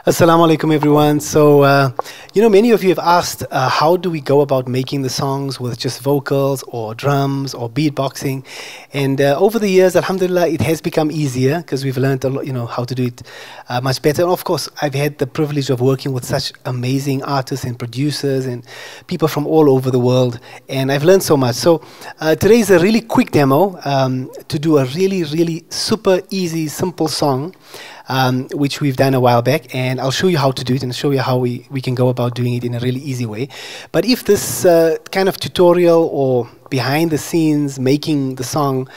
Assalamu alaikum, everyone. So, many of you have asked, how do we go about making the songs with just vocals or drums or beatboxing? And over the years, alhamdulillah, it has become easier because we've learned a lot, how to do it much better. And of course, I've had the privilege of working with such amazing artists and producers and people from all over the world. And I've learned so much. So today is a really quick demo to do a really, really super easy, simple song. Which we've done a while back, and I'll show you how to do it and show you how we can go about doing it in a really easy way. But if this kind of tutorial or behind the scenes making the song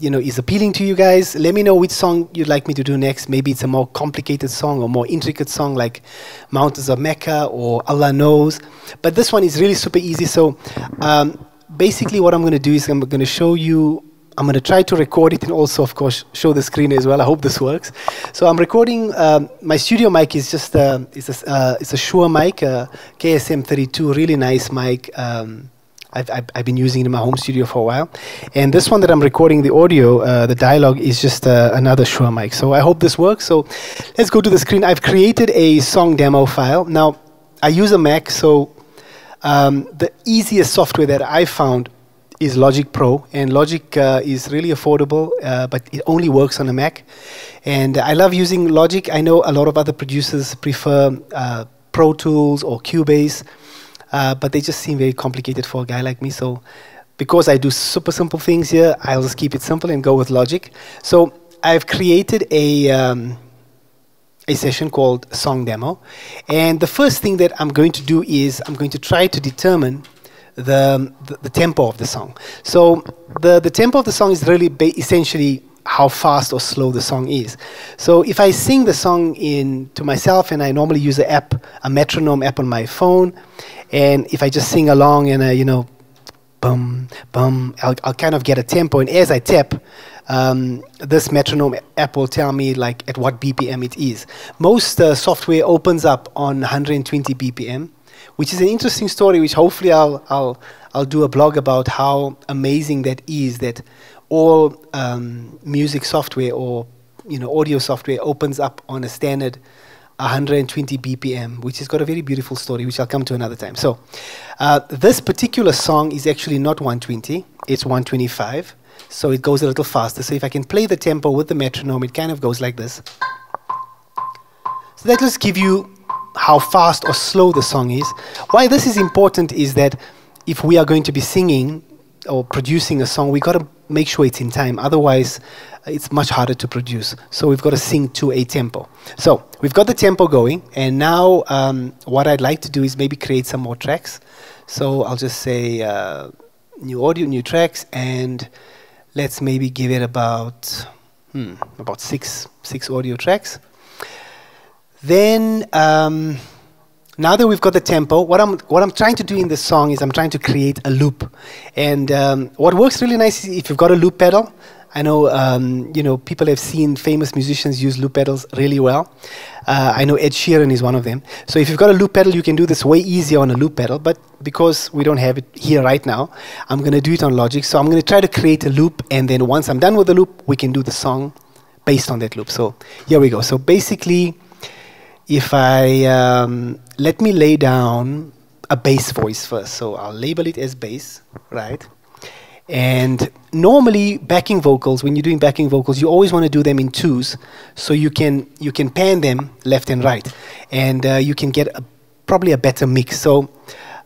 is appealing to you guys, let me know which song you'd like me to do next. Maybe it's a more complicated song or more intricate song like Mountains of Mecca or Allah Knows. But this one is really super easy. So basically what I'm going to do is I'm going to show you. I'm going to try to record it and also, of course, show the screen as well. I hope this works. So I'm recording. My studio mic is just it's a Shure mic, KSM32, really nice mic. I've been using it in my home studio for a while. And this one that I'm recording the audio, the dialogue, is just another Shure mic. So I hope this works. So let's go to the screen. I've created a song demo file. Now, I use a Mac, so the easiest software that I found is Logic Pro, and Logic is really affordable, but it only works on a Mac. And I love using Logic. I know a lot of other producers prefer Pro Tools or Cubase, but they just seem very complicated for a guy like me. So because I do super simple things here, I'll just keep it simple and go with Logic. So I've created a session called Song Demo. And the first thing that I'm going to do is I'm going to try to determine the tempo of the song. So the tempo of the song is really essentially how fast or slow the song is. So if I sing the song to myself, and I normally use a metronome app on my phone, and if I just sing along and bum bum, I'll kind of get a tempo. And as I tap, this metronome app will tell me like at what BPM it is. Most software opens up on 120 BPM. Which is an interesting story, which hopefully I'll do a blog about how amazing that is, that all music software or audio software opens up on a standard 120 BPM, which has got a very beautiful story, which I'll come to another time. So this particular song is actually not 120, it's 125, so it goes a little faster. So if I can play the tempo with the metronome, it kind of goes like this. So that will just give you how fast or slow the song is. Why this is important is that if we are going to be singing or producing a song, we got to make sure it's in time. Otherwise, it's much harder to produce. So we've got to sing to a tempo. So we've got the tempo going, and now what I'd like to do is maybe create some more tracks. So I'll just say new audio, new tracks, and let's maybe give it about six audio tracks. Then, now that we've got the tempo, what I'm trying to do in this song is I'm trying to create a loop. And what works really nice is if you've got a loop pedal. I know, people have seen famous musicians use loop pedals really well. I know Ed Sheeran is one of them. So if you've got a loop pedal, you can do this way easier on a loop pedal. But because we don't have it here right now, I'm going to do it on Logic. So I'm going to try to create a loop. And then once I'm done with the loop, we can do the song based on that loop. So here we go. So basically, if I, let me lay down a bass voice first. So I'll label it as bass, right? And normally backing vocals, when you're doing backing vocals, you always want to do them in twos, so you can pan them left and right, and you can get probably a better mix. So,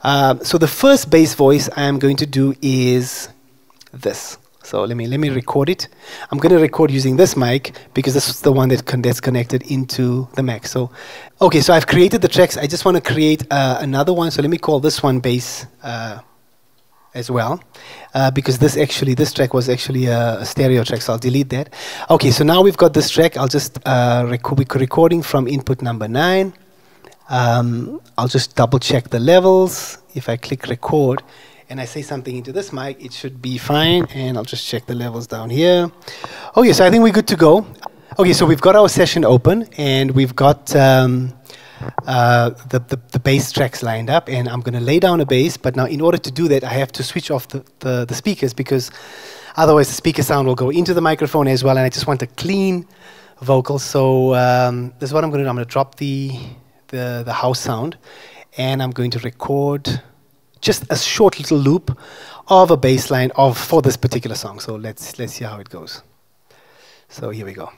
so the first bass voice I'm going to do is this. So let me record it. I'm going to record using this mic because this is the one that's connected into the Mac. So, okay, so I've created the tracks. I just want to create another one. So let me call this one bass as well, because this track was actually a stereo track. So I'll delete that. Okay, so now we've got this track. I'll just recording from input number 9. I'll just double check the levels. If I click record, and I say something into this mic, it should be fine. And I'll just check the levels down here. Okay, so I think we're good to go. Okay, so we've got our session open, and we've got the bass tracks lined up, and I'm going to lay down a bass. But now in order to do that, I have to switch off the speakers, because otherwise the speaker sound will go into the microphone as well, and I just want a clean vocals. So this is what I'm going to do. I'm going to drop the house sound, and I'm going to record just a short little loop of a bass line for this particular song. So let's see how it goes. So here we go.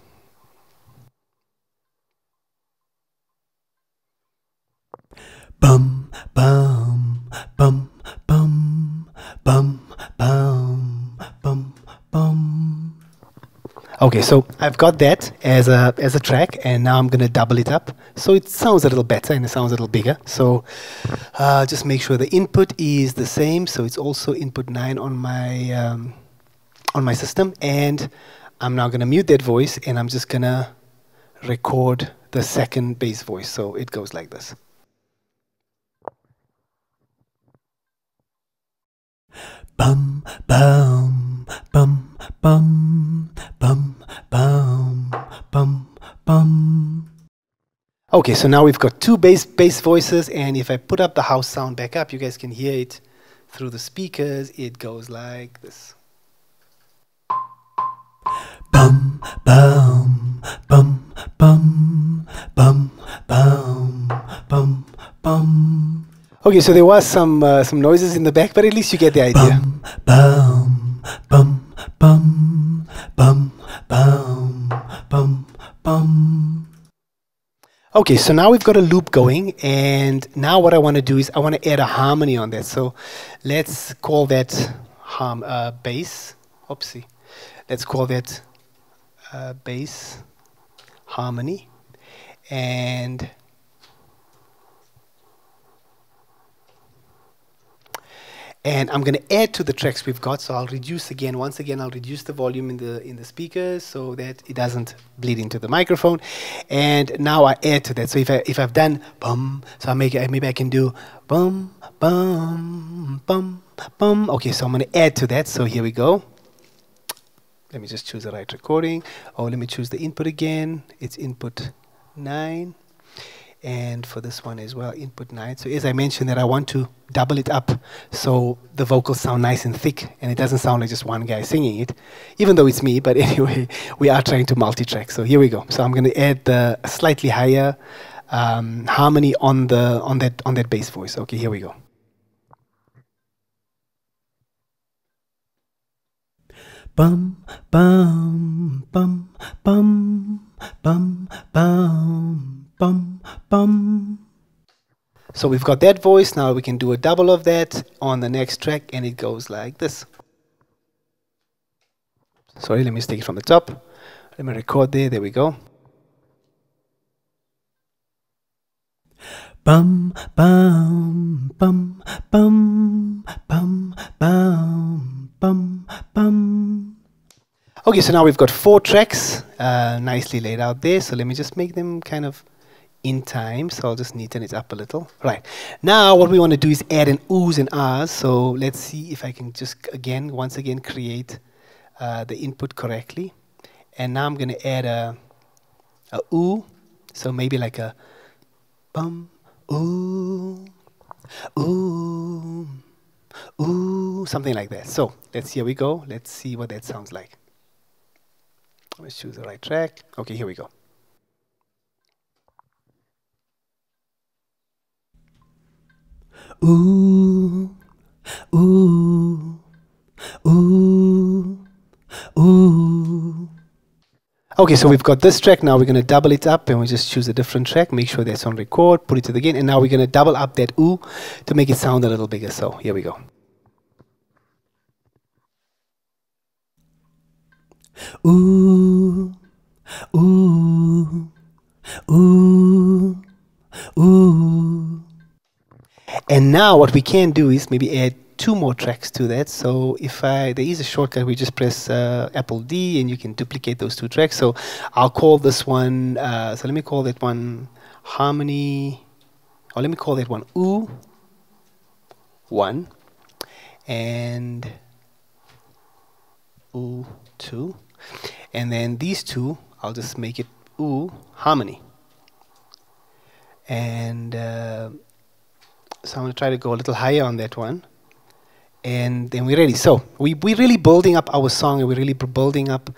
Bum bum bum bum bum bum bum bum. Okay, so I've got that as a track, and now I'm gonna double it up so it sounds a little better and it sounds a little bigger. So just make sure the input is the same. So it's also input 9 on my system, and I'm now gonna mute that voice, and I'm just gonna record the second bass voice. So it goes like this. Bum bum bum bum bum bum bum bum. Okay, so now we've got two bass voices, and if I put up the house sound back up, you guys can hear it through the speakers. It goes like this. Bum bum bum bum bum bum bum bum. Okay, so there was some noises in the back, but at least you get the idea. Bum bum bum bum bum bum bum. Okay, so now we've got a loop going, and now what I want to do is I want to add a harmony on that. So let's call that bass. Oopsie. Let's call that bass harmony, and I'm going to add to the tracks we've got. So I'll reduce again. Once again, I'll reduce the volume in the speakers so that it doesn't bleed into the microphone. And now I add to that. So if I've done bum, so maybe I can do bum bum bum bum. Okay, so I'm going to add to that. So here we go. Let me just choose the right recording. Oh, let me choose the input again. It's input 9. And for this one as well, input 9. So as I mentioned that I want to double it up so the vocals sound nice and thick, and it doesn't sound like just one guy singing it, even though it's me. But anyway, we are trying to multi-track. So here we go. So I'm going to add the slightly higher harmony on that bass voice. Okay, here we go. Bum bum bum bum bum bum bum bum. So we've got that voice. Now we can do a double of that on the next track, and it goes like this. Sorry, let me take it from the top. Let me record there. There we go. Bum bum bum bum bum bum bum bum. Okay, so now we've got 4 tracks nicely laid out there. So let me just make them kind of in time. So I'll just neaten it up a little. Right. Now what we want to do is add an oohs and ahs. So let's see if I can just once again create the input correctly. And now I'm going to add a ooh. So maybe like a bum, ooh, ooh, ooh, something like that. So here we go. Let's see what that sounds like. Let's choose the right track. Okay, here we go. Ooh, ooh, ooh, ooh. Okay, so we've got this track. Now we're going to double it up, and we just choose a different track. Make sure that's on record. Put it to the gain, and now we're going to double up that ooh to make it sound a little bigger. So here we go. Ooh, ooh, ooh, ooh. And now what we can do is maybe add 2 more tracks to that. So there is a shortcut. We just press Apple D, and you can duplicate those 2 tracks. So I'll call this one, so let me call that one harmony, or let me call that one ooh 1, and ooh 2. And then these 2, I'll just make it ooh harmony. And so I'm going to try to go a little higher on that one. And then we're ready. So we're really building up our song, and we're really building up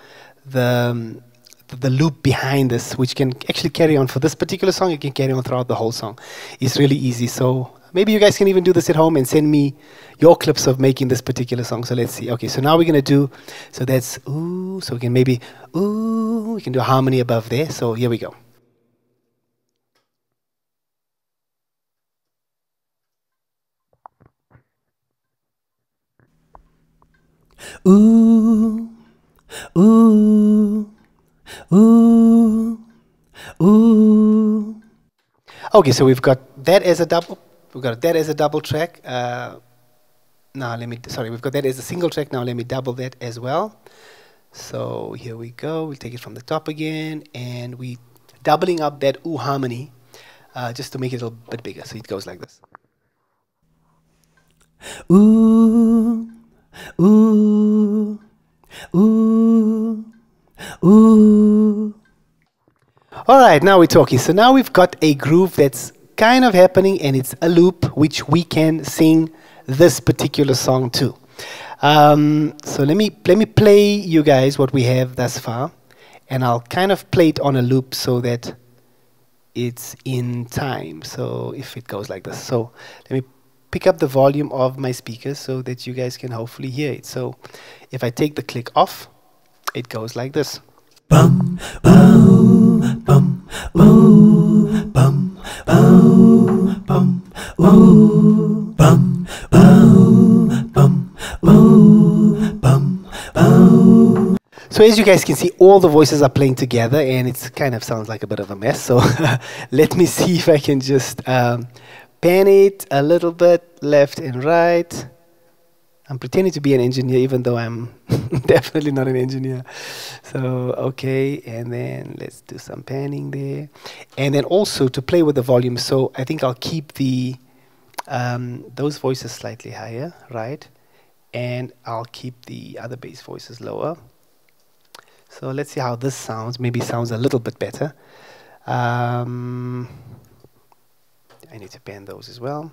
the the loop behind this, which can actually carry on for this particular song. It can carry on throughout the whole song. It's really easy. So maybe you guys can even do this at home and send me your clips of making this particular song. So let's see. Okay, so now we're going to do, so that's ooh, so we can maybe, ooh, we can do a harmony above there. So here we go. Ooh, ooh, ooh, ooh. Okay, so we've got that as a double. We've got that as a double track. Now let me, sorry, we've got that as a single track. Now let me double that as well. So here we go. We'll take it from the top again, and we doubling up that ooh harmony just to make it a little bit bigger. So it goes like this. Ooh, ooh, ooh, ooh. All right, now we're talking. So now we've got a groove that's kind of happening, and it's a loop which we can sing this particular song to. So let me play you guys what we have thus far, and I'll kind of play it on a loop so that it's in time. So if it goes like this, so let me pick up the volume of my speakers so that you guys can hopefully hear it. So if I take the click off, it goes like this. Bum, bum, bum, bum, bum, bum, bum, bum, bum, bum, bum, bum, bum. So as you guys can see, all the voices are playing together, and it kind of sounds like a bit of a mess. So let me see if I can just pan it a little bit left and right. I'm pretending to be an engineer, even though I'm definitely not an engineer. So, okay, and then let's do some panning there. And then also to play with the volume, so I think I'll keep the those voices slightly higher, right? And I'll keep the other bass voices lower. So let's see how this sounds. Maybe sounds a little bit better. I need to pan those as well.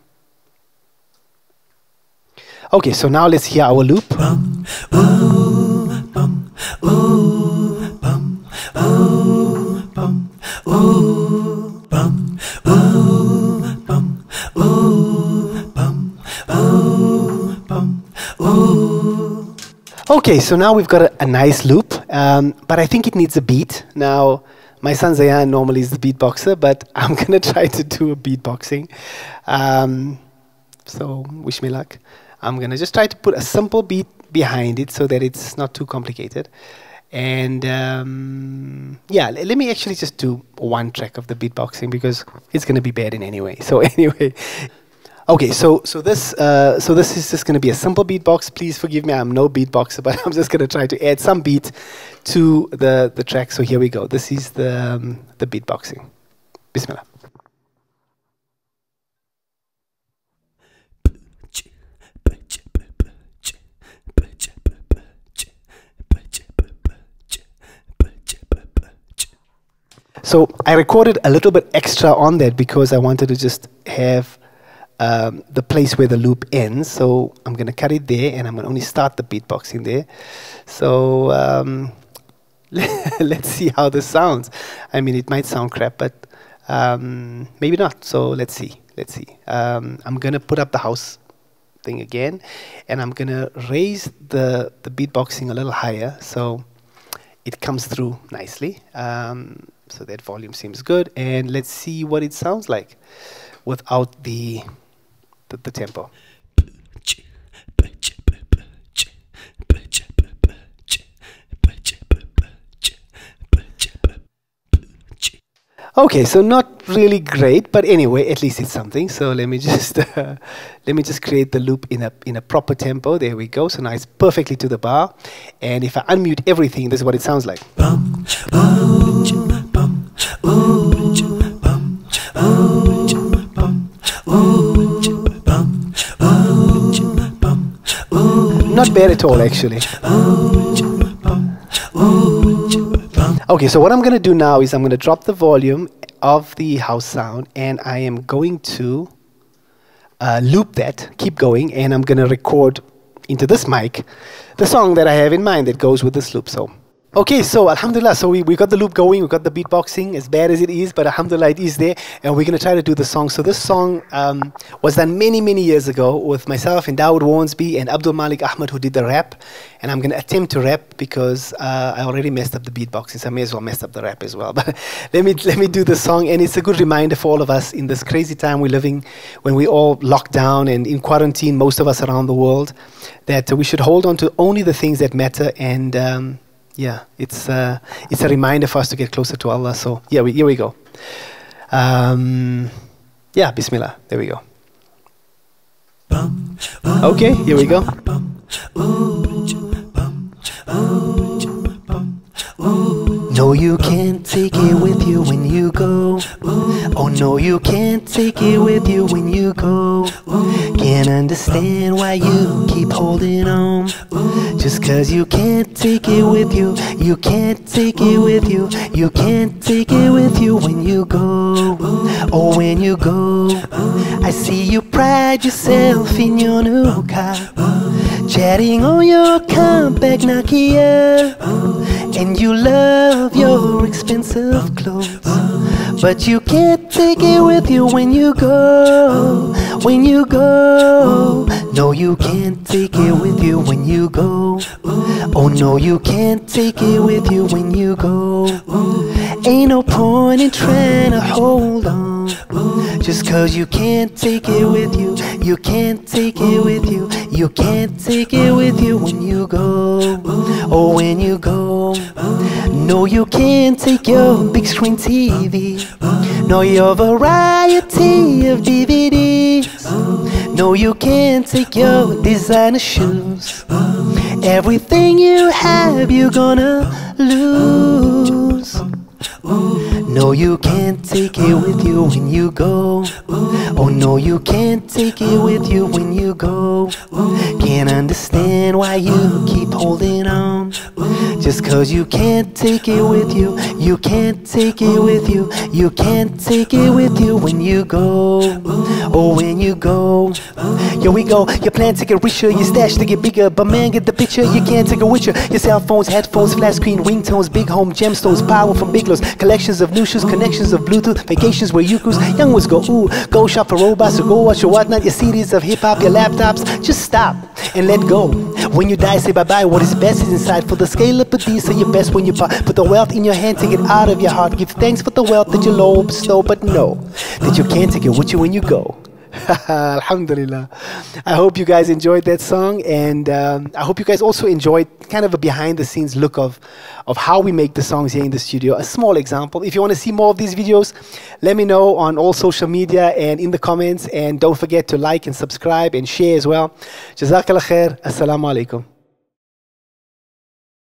Okay, so now let's hear our loop. Bum, ooh, bum, ooh, bum, ooh, bum, ooh, bum, ooh, bum, ooh, bum, ooh, bum, ooh. Okay, so now we've got a nice loop, but I think it needs a beat. Now, my son Zain normally is the beatboxer, but I'm going to try to do a beatboxing. So wish me luck. I'm going to just try to put a simple beat behind it so that it's not too complicated. And yeah, let me actually just do one track of the beatboxing because it's going to be bad in any way. So anyway, okay, so this is just going to be a simple beatbox. Please forgive me, I'm no beatboxer, but I'm just going to try to add some beat to the track. So here we go. This is the beatboxing. Bismillah. So I recorded a little bit extra on that because I wanted to just have the place where the loop ends. So I'm going to cut it there, and I'm going to only start the beatboxing there. So let's see how this sounds. I mean, it might sound crap, but maybe not. So let's see. Let's see. I'm going to put up the house thing again, and I'm going to raise the beatboxing a little higher so it comes through nicely. So that volume seems good, and let's see what it sounds like without the tempo. Okay, so not really great, but anyway, at least it's something. So let me just create the loop in a proper tempo. There we go. So now it's perfectly to the bar, and if I unmute everything, this is what it sounds like. Bum, bum, bum, ooh, bum, ooh, bum, ooh, bum, ooh, bum, ooh. Not bad at all, actually. Okay, so what I'm going to do now is I'm going to drop the volume of the house sound, and I am going to loop that, keep going, and I'm going to record into this mic the song that I have in mind that goes with this loop. So Okay, so alhamdulillah, so we got the loop going, we got the beatboxing, as bad as it is, but alhamdulillah it is there, and we're going to try to do the song. So this song was done many, many years ago with myself and Dawood Warnsby and Abdul Malik Ahmed, who did the rap, and I'm going to attempt to rap because I already messed up the beatboxing, so I may as well mess up the rap as well. But let me do the song, and it's a good reminder for all of us in this crazy time we're living, when we all locked down and in quarantine, most of us around the world, that we should hold on to only the things that matter, and yeah, it's a reminder for us to get closer to Allah. So yeah, here we go. Yeah, Bismillah. There we go. Okay, here we go. No, you can't take it with you when you go. Oh no, you can't take it with you when you go. Can't understand why you keep holding on. Just cause you can't take it with you. You can't take it with you. You can't take it with you when you go. Oh, when you go. I see you pride yourself in your new car, chatting on your compact Nokia, and you love your expensive clothes, but you can't take it with you when you go. When you go. No, you can't take it with you when you go. Oh no, you can't take it with you when you go. Ain't no point in trying to hold on, just cause you can't take it with you. You can't take it with you. You can't take it with you when you go. Oh, when you go. No, you can't take your big screen TV, nor your variety of DVDs. No, you can't take your designer shoes. Everything you have, you're gonna lose. No, you can't take it with you when you go. Oh no, you can't take it with you when you go. Can't understand why you keep holding on, just cause you can't take it with you. You can't take it with you. You can't take it with you when you go. Oh, when you go. Here we go. You plan to get richer, your stash to get bigger, but man, get the picture, you can't take it with you. Your cell phones, headphones, flat screen, ringtones, big home, gemstones, power from big lows, collections of new shoes, connections of Bluetooth, vacations where you cruise. Young ones go, ooh, go shop for robots, or go watch your whatnot, your CDs of hip-hop, your laptops. Just stop and let go. When you die, say bye-bye. What is best is inside. For the scale up of these, say your best when you put the wealth in your hand, take it out of your heart. Give thanks for the wealth that you low bestow, but know that you can't take it with you when you go. Alhamdulillah. I hope you guys enjoyed that song, and I hope you guys also enjoyed kind of a behind the scenes look of how we make the songs here in the studio. A small example. If you want to see more of these videos, let me know on all social media and in the comments, and don't forget to like and subscribe and share as well. Jazakallah khair. Assalamu alaikum.